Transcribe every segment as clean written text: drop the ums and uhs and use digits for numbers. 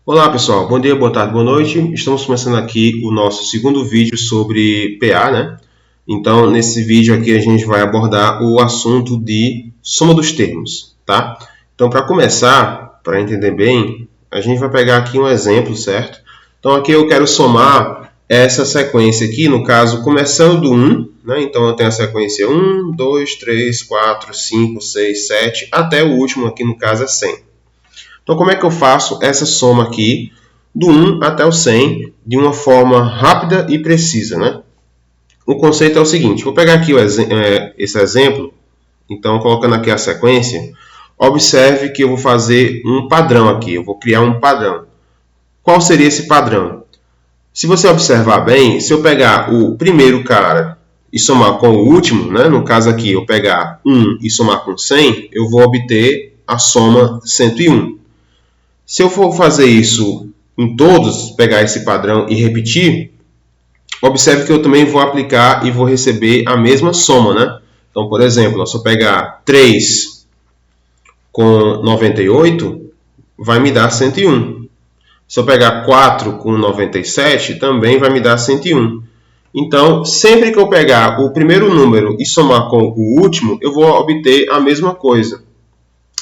Olá pessoal, bom dia, boa tarde, boa noite. Estamos começando aqui o nosso segundo vídeo sobre PA, né? Então, nesse vídeo aqui a gente vai abordar o assunto de soma dos termos, tá? Então, para começar, para entender bem, a gente vai pegar aqui um exemplo, certo? Então, aqui eu quero somar essa sequência aqui, no caso, começando do 1, né? Então, eu tenho a sequência 1, 2, 3, 4, 5, 6, 7, até o último aqui, no caso, é 100. Então, como é que eu faço essa soma aqui do 1 até o 100 de uma forma rápida e precisa, né? O conceito é o seguinte, vou pegar aqui esse exemplo, então colocando aqui a sequência, observe que eu vou fazer um padrão aqui, eu vou criar um padrão. Qual seria esse padrão? Se você observar bem, se eu pegar o primeiro cara e somar com o último, né? No caso aqui eu pegar 1 e somar com 100, eu vou obter a soma 101. Se eu for fazer isso em todos, pegar esse padrão e repetir, observe que eu também vou aplicar e vou receber a mesma soma, né? Então, por exemplo, se eu pegar 3 com 98, vai me dar 101. Se eu pegar 4 com 97, também vai me dar 101. Então, sempre que eu pegar o primeiro número e somar com o último, eu vou obter a mesma coisa.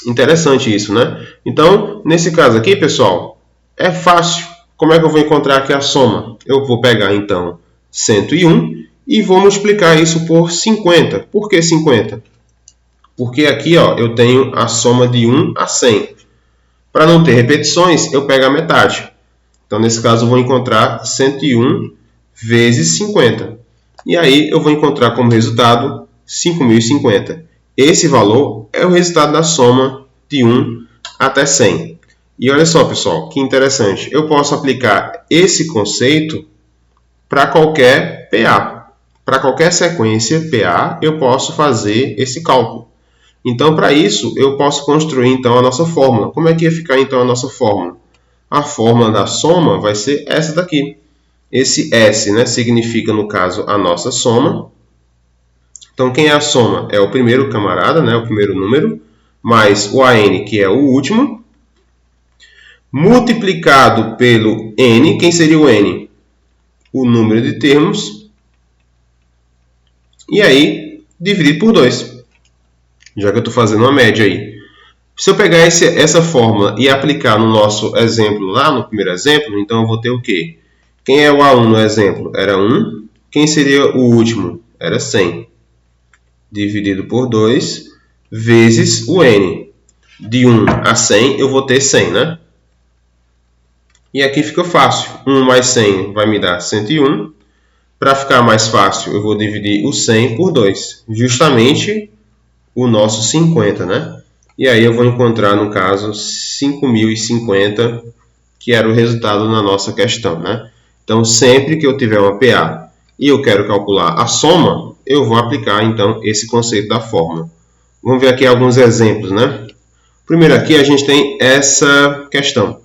Interessante isso, né? Então, nesse caso aqui, pessoal, é fácil. Como é que eu vou encontrar aqui a soma? Eu vou pegar, então, 101 e vou multiplicar isso por 50. Por que 50? Porque aqui ó, eu tenho a soma de 1 a 100. Para não ter repetições, eu pego a metade. Então, nesse caso, eu vou encontrar 101 vezes 50. E aí, eu vou encontrar como resultado 5.050. Esse valor é o resultado da soma de 1 até 100. E olha só, pessoal, que interessante. Eu posso aplicar esse conceito para qualquer PA. Para qualquer sequência PA, eu posso fazer esse cálculo. Então, para isso, eu posso construir então a nossa fórmula. Como é que ia ficar então a nossa fórmula? A fórmula da soma vai ser essa daqui. Esse S, né, significa, no caso, a nossa soma. Então, quem é a soma? É o primeiro camarada, né, o primeiro número, mais o AN, que é o último, multiplicado pelo N. Quem seria o N? O número de termos. E aí, dividido por 2. Já que eu estou fazendo uma média aí. Se eu pegar essa fórmula e aplicar no nosso exemplo, lá no primeiro exemplo, então eu vou ter o quê? Quem é o A1 no exemplo? Era 1. Quem seria o último? Era 100. Dividido por 2, vezes o N. De 1 a 100, eu vou ter 100, né? E aqui fica fácil. 1 mais 100 vai me dar 101. Para ficar mais fácil, eu vou dividir o 100 por 2. Justamente o nosso 50, né? E aí eu vou encontrar, no caso, 5.050, que era o resultado na nossa questão, né? Então, sempre que eu tiver uma PA e eu quero calcular a soma, eu vou aplicar, então, esse conceito da fórmula. Vamos ver aqui alguns exemplos, né? Primeiro aqui a gente tem essa questão.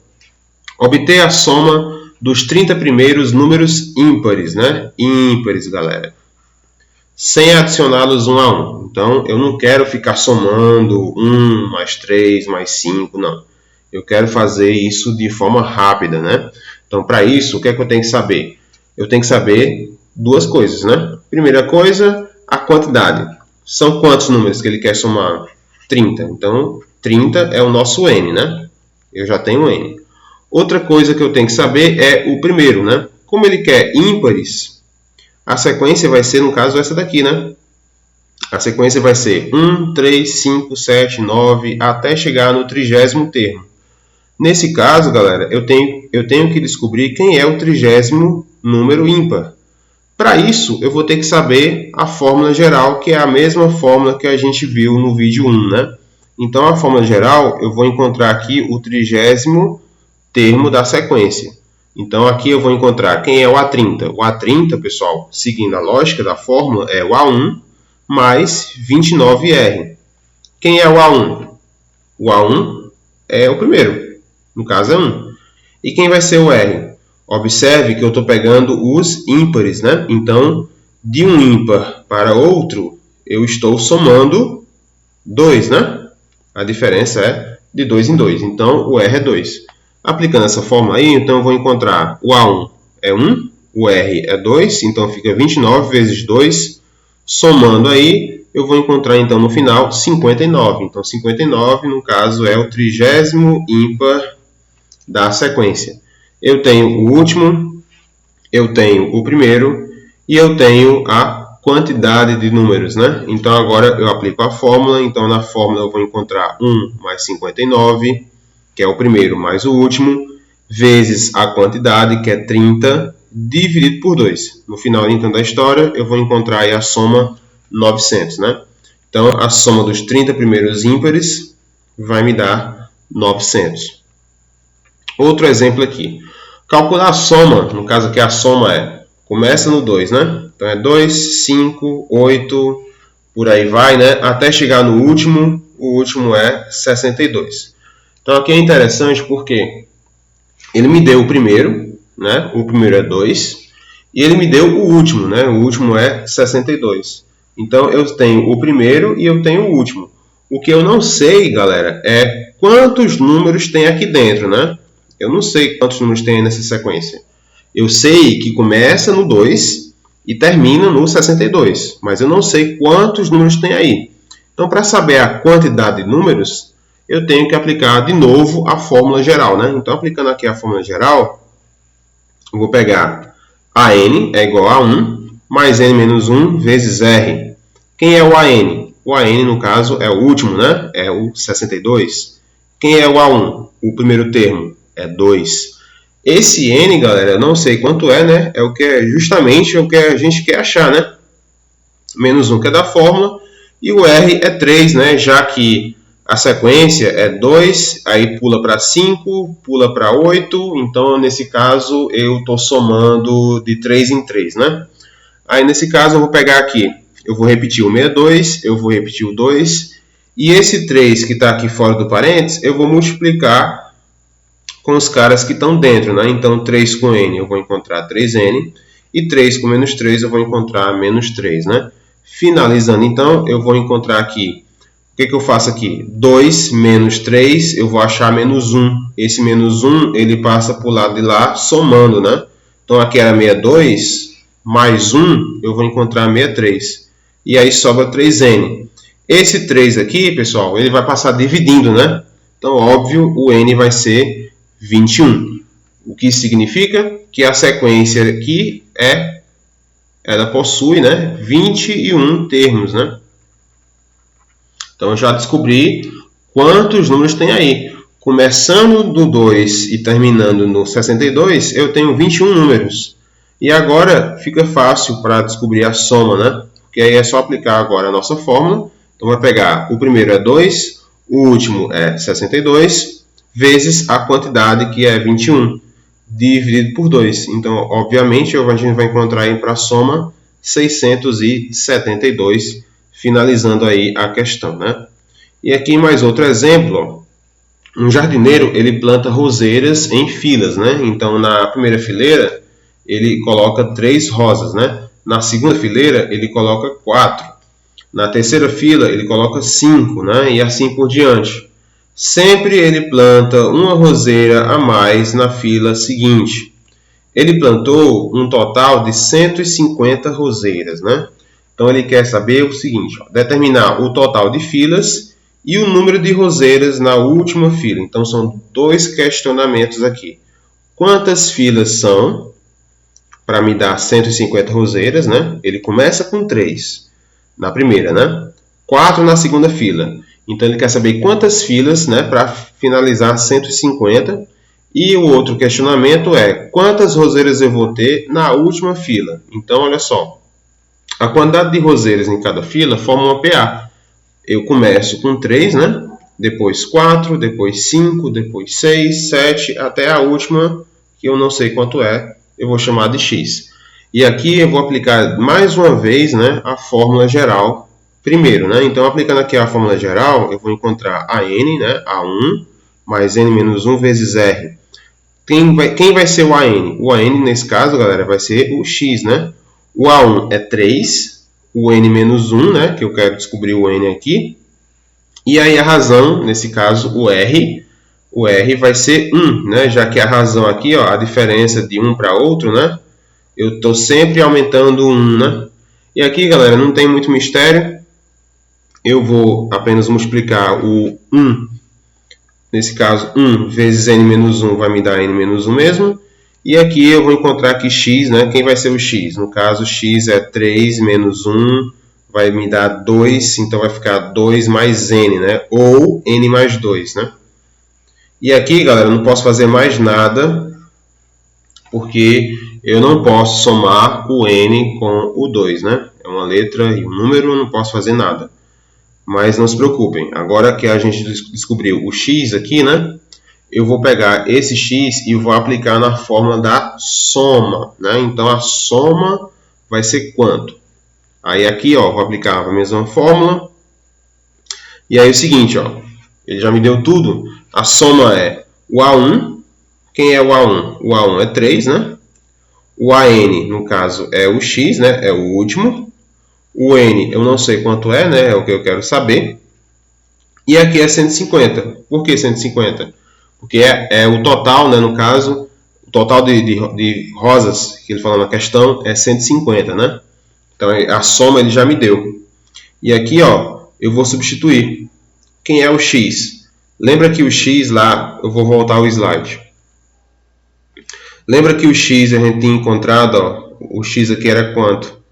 Obter a soma dos 30 primeiros números ímpares, né? Ímpares, galera. Sem adicioná-los um a um. Então, eu não quero ficar somando 1 mais 3 mais 5, não. Eu quero fazer isso de forma rápida, né? Então, para isso, o que é que eu tenho que saber? Eu tenho que saber duas coisas, né? Primeira coisa, a quantidade. São quantos números que ele quer somar? 30. Então, 30 é o nosso N, né? Eu já tenho N. Outra coisa que eu tenho que saber é o primeiro, né? Como ele quer ímpares, a sequência vai ser, no caso, essa daqui, né? A sequência vai ser 1, 3, 5, 7, 9, até chegar no 30º termo. Nesse caso, galera, eu tenho que descobrir quem é o 30º número ímpar. Para isso, eu vou ter que saber a fórmula geral, que é a mesma fórmula que a gente viu no vídeo 1, né? Então, a fórmula geral, eu vou encontrar aqui o 30º termo da sequência. Então, aqui eu vou encontrar quem é o A30. O A30, pessoal, seguindo a lógica da fórmula, é o A1 mais 29R. Quem é o A1? O A1 é o primeiro. No caso, é 1. E quem vai ser o R? Observe que eu estou pegando os ímpares, né? Então, de um ímpar para outro, eu estou somando 2, né? A diferença é de 2 em 2. Então, o R é 2. Aplicando essa fórmula aí, então eu vou encontrar o A1 é 1, o R é 2, então fica 29 vezes 2. Somando aí, eu vou encontrar então no final 59. Então 59, no caso, é o 30º ímpar da sequência. Eu tenho o último, eu tenho o primeiro e eu tenho a quantidade de números, né? Então agora eu aplico a fórmula. Então na fórmula eu vou encontrar 1 mais 59, que é o primeiro mais o último, vezes a quantidade, que é 30, dividido por 2. No final então da história, eu vou encontrar aí a soma 900, né? Então, a soma dos 30 primeiros ímpares vai me dar 900. Outro exemplo aqui. Calcular a soma, no caso aqui a soma começa no 2, né? Então é 2, 5, 8, por aí vai, né? Até chegar no último, o último é 62. Então aqui é interessante porque ele me deu o primeiro, né? O primeiro é 2, e ele me deu o último, né? O último é 62. Então eu tenho o primeiro e eu tenho o último. O que eu não sei, galera, é quantos números tem aqui dentro, né? Eu não sei quantos números tem nessa sequência. Eu sei que começa no 2 e termina no 62, mas eu não sei quantos números tem aí. Então, para saber a quantidade de números, eu tenho que aplicar de novo a fórmula geral, né? Então, aplicando aqui a fórmula geral, eu vou pegar AN é igual a 1 mais N menos 1 vezes R. Quem é o AN? O AN, no caso, é o último, né? É o 62. Quem é o A1? O primeiro termo é 2. Esse N, galera, eu não sei quanto é, né? É o que é justamente o que a gente quer achar, né? Menos 1 que é da fórmula. E o R é 3, né? Já que a sequência é 2, aí pula para 5, pula para 8. Então, nesse caso, eu estou somando de 3 em 3, né? Aí, nesse caso, eu vou pegar aqui. Eu vou repetir o 62, eu vou repetir o 2. E esse 3 que está aqui fora do parênteses, eu vou multiplicar com os caras que estão dentro, né? Então, 3 com N eu vou encontrar 3N. E 3 com menos 3 eu vou encontrar menos 3, né? Finalizando, então, eu vou encontrar aqui. O que eu faço aqui? 2 menos 3, eu vou achar menos 1. Esse menos 1, ele passa para o lado de lá, somando, né? Então, aqui era 62, mais 1, eu vou encontrar 63. E aí sobra 3N. Esse 3 aqui, pessoal, ele vai passar dividindo, né? Então, óbvio, o N vai ser 21. O que significa que a sequência aqui ela possui, né, 21 termos, né? Então, eu já descobri quantos números tem aí. Começando do 2 e terminando no 62, eu tenho 21 números. E agora fica fácil para descobrir a soma, né? Porque aí é só aplicar agora a nossa fórmula. Então, vai pegar o primeiro é 2, o último é 62, vezes a quantidade que é 21, dividido por 2. Então, obviamente, a gente vai encontrar aí para a soma 672, finalizando aí a questão, né? E aqui mais outro exemplo, ó. Um jardineiro, ele planta roseiras em filas, né? Então, na primeira fileira, ele coloca 3 rosas, né? Na segunda fileira, ele coloca 4. Na terceira fila, ele coloca 5, né? E assim por diante. Sempre ele planta uma roseira a mais na fila seguinte. Ele plantou um total de 150 roseiras, né? Então, ele quer saber o seguinte, ó, determinar o total de filas e o número de roseiras na última fila. Então, são 2 questionamentos aqui. Quantas filas são? Para me dar 150 roseiras, né? Ele começa com 3 na primeira, né? 4 na segunda fila. Então, ele quer saber quantas filas, né, para finalizar 150. E o outro questionamento é quantas roseiras eu vou ter na última fila. Então, olha só. A quantidade de roseiras em cada fila forma uma PA. Eu começo com 3, né? Depois 4, depois 5, depois 6, 7, até a última, que eu não sei quanto é, eu vou chamar de X. E aqui eu vou aplicar mais uma vez, né, a fórmula geral primeiro, né? Então, aplicando aqui a fórmula geral, eu vou encontrar AN, né? A1 mais N menos 1 vezes R. Quem vai ser o AN? O AN, nesse caso, galera, vai ser o X, né? O A1 é 3, o N menos 1, né? Que eu quero descobrir o N aqui. E aí a razão, nesse caso, o R o R vai ser 1, né? Já que a razão aqui, ó, a diferença de um para outro, né? Eu estou sempre aumentando 1, né? E aqui, galera, não tem muito mistério. Eu vou apenas multiplicar o 1. Nesse caso, 1 vezes n menos 1 vai me dar n menos 1 mesmo. E aqui eu vou encontrar que x, né? Quem vai ser o x? No caso, x é 3 menos 1, vai me dar 2, então vai ficar 2 mais n, né? Ou n mais 2, né? E aqui, galera, eu não posso fazer mais nada, porque eu não posso somar o n com o 2, né? É uma letra e um número, eu não posso fazer nada. Mas não se preocupem, agora que a gente descobriu o x aqui, né? Eu vou pegar esse x e vou aplicar na fórmula da soma, né? Então, a soma vai ser quanto? Aí aqui, ó, vou aplicar a mesma fórmula. E aí é o seguinte, ó, ele já me deu tudo. A soma é o A1. Quem é o A1? O A1 é 3, né? O AN, no caso, é o x, né? É o último. O n eu não sei quanto é, né? É o que eu quero saber. E aqui é 150. Por que 150? Porque é o total, né? No caso, o total de rosas que ele falou na questão é 150, né? Então a soma ele já me deu. E aqui, ó, eu vou substituir. Quem é o x? Lembra que o x lá, eu vou voltar ao slide. Lembra que o x a gente tinha encontrado, ó, o x aqui era quanto?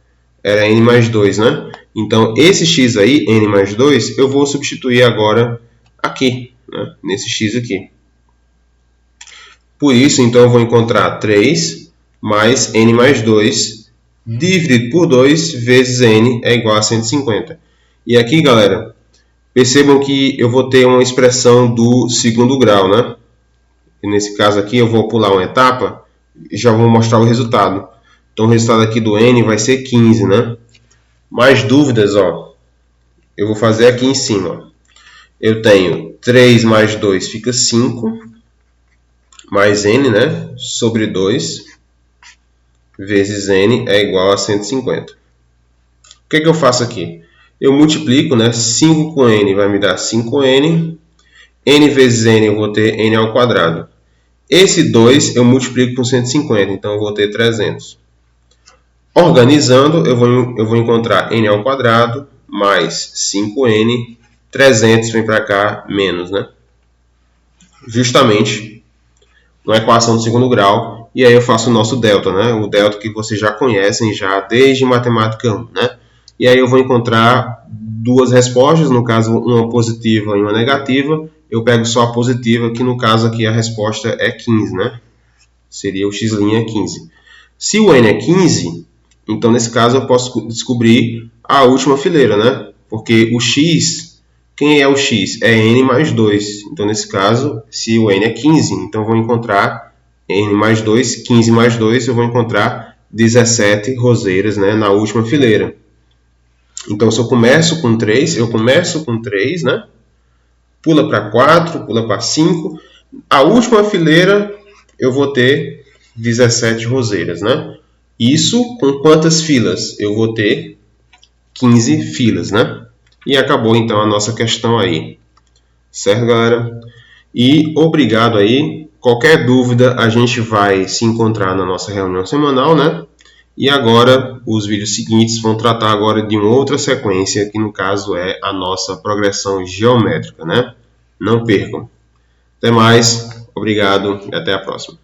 Era n mais 2, né? Então, esse x aí, n mais 2, eu vou substituir agora aqui, né? Nesse x aqui. Por isso, então, eu vou encontrar 3 mais n mais 2 dividido por 2 vezes n é igual a 150. E aqui, galera, percebam que eu vou ter uma expressão do segundo grau, né? E nesse caso aqui, eu vou pular uma etapa e já vou mostrar o resultado. Então, o resultado aqui do n vai ser 15, né? Mais dúvidas, ó, eu vou fazer aqui em cima. Eu tenho 3 mais 2 fica 5, mais n, né? Sobre 2, vezes n é igual a 150. O que eu faço aqui? Eu multiplico, né? 5 com n vai me dar 5n. N vezes n eu vou ter n ao quadrado. Esse 2 eu multiplico com 150, então eu vou ter 300. Organizando, eu vou encontrar n ao quadrado mais 5n, 300 vem para cá, menos, né? Justamente uma equação do segundo grau. E aí eu faço o nosso delta, né? O delta que vocês já conhecem já desde matemática 1, né? E aí eu vou encontrar duas respostas, no caso uma positiva e uma negativa. Eu pego só a positiva, que no caso aqui a resposta é 15, né? Seria o x' é 15. Se o n é 15, então nesse caso eu posso descobrir a última fileira, né? Porque o x, quem é o x? É n mais 2. Então nesse caso, se o n é 15, então eu vou encontrar n mais 2, 15 mais 2, eu vou encontrar 17 roseiras, né, na última fileira. Então se eu começo com 3, né? Pula para 4, pula para 5. A última fileira eu vou ter 17 roseiras, né? Isso com quantas filas? Eu vou ter 15 filas, né? E acabou então a nossa questão aí. Certo, galera? E obrigado aí. Qualquer dúvida a gente vai se encontrar na nossa reunião semanal, né? E agora os vídeos seguintes vão tratar agora de uma outra sequência, que no caso é a nossa progressão geométrica, né? Não percam. Até mais, obrigado e até a próxima.